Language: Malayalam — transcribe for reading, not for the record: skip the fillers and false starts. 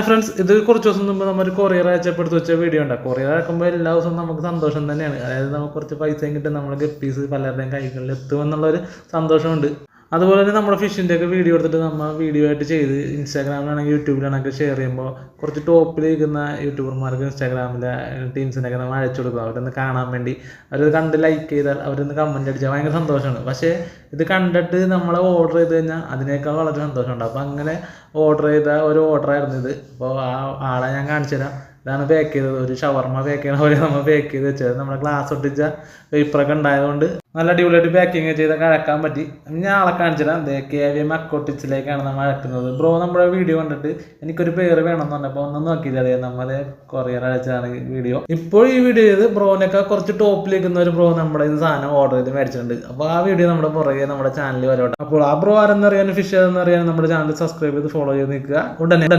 ഫ്രണ്ട്സ്, ഇത് കുറച്ച് ദിവസം മുമ്പ് നമ്മൾ കൊറിയർ അയച്ചപ്പെടുത്ത് വെച്ച വീഡിയോ ഉണ്ട്. കൊറിയർ അയക്കുമ്പോൾ എല്ലാ ദിവസവും നമുക്ക് സന്തോഷം തന്നെയാണ്. അതായത് നമുക്ക് കുറച്ച് പൈസയും കിട്ടും, നമ്മുടെ ഗപ്പീസ് പലരുടെയും കൈകളിൽ എത്തുമെന്നുള്ളൊരു സന്തോഷമുണ്ട്. അതുപോലെ തന്നെ നമ്മുടെ ഫിഷിൻ്റെ ഒക്കെ വീഡിയോ എടുത്തിട്ട് നമ്മൾ വീഡിയോ ആയിട്ട് ചെയ്ത് ഇൻസ്റ്റാഗ്രാമിലാണെങ്കിൽ യൂട്യൂബിലാണെങ്കിൽ ഷെയർ ചെയ്യുമ്പോൾ കുറച്ച് ടോപ്പിലിരിക്കുന്ന യൂട്യൂബർമാർക്ക് ഇൻസ്റ്റാഗ്രാമിലെ ടീംസിനൊക്കെ നമ്മൾ അയച്ചു കൊടുക്കും. അവരൊന്ന് കാണാൻ വേണ്ടി അവരത് കണ്ട് ലൈക്ക് ചെയ്താൽ അവരൊന്ന് കമൻറ്റ് അടിച്ചാൽ ഭയങ്കര സന്തോഷമാണ്. പക്ഷേ ഇത് കണ്ടിട്ട് നമ്മളെ ഓർഡർ ചെയ്ത് കഴിഞ്ഞാൽ അതിനേക്കാൾ വളരെ സന്തോഷമുണ്ട്. അപ്പോൾ അങ്ങനെ ഓർഡർ ചെയ്ത ഒരു ഓർഡറായിരുന്നു ഇത്. അപ്പോൾ ആ ആളെ ഞാൻ കാണിച്ചു തരാം. ഇതാണ് പാക്ക് ചെയ്തത്. ഒരു ഷവർമ പാക്ക് ചെയ്യണ പോലെ നമ്മൾ പാക്ക് ചെയ്ത് വെച്ചത്. നമ്മുടെ ഗ്ലാസ് ഒട്ടിച്ച പേപ്പറൊക്കെ ഉണ്ടായതുകൊണ്ട് നല്ല അടിപൊളിയായിട്ട് പാക്കിങ് ചെയ്ത് അഴക്കാൻ പറ്റി. ഞാൻ ആളെ കാണിച്ചിടാം. KVM അക്കോട്ടിച്ചിലേക്കാണ് നമ്മൾ അഴക്കുന്നത്. ബ്രോ നമ്മുടെ വീഡിയോ കണ്ടിട്ട് എനിക്കൊരു പേര് വേണമെന്ന് പറഞ്ഞപ്പോൾ ഒന്ന് നോക്കിയില്ല, അറിയാം നമ്മൾ കൊറിയർ അയച്ചതാണ് വീഡിയോ. ഇപ്പോൾ ഈ വീഡിയോ ചെയ്ത് ബ്രോനൊക്കെ കുറച്ച് ടോപ്പിൽ നിൽക്കുന്ന ഒരു ബ്രോ നമ്മുടെ ഇത് സാധനം ഓർഡർ ചെയ്ത് മേടിച്ചിട്ടുണ്ട്. അപ്പോൾ ആ വീഡിയോ നമ്മുടെ പുറകെ നമ്മുടെ ചാനലിൽ വരോട്ടെ. അപ്പോൾ ആ ബ്രോ ആരെന്നറിയാനും ഫിഷ് ഏതെന്നറിയാനും നമ്മുടെ ചാനൽ സബ്സ്ക്രൈബ് ചെയ്ത് ഫോളോ ചെയ്ത് നിൽക്കുക. ഉടനെ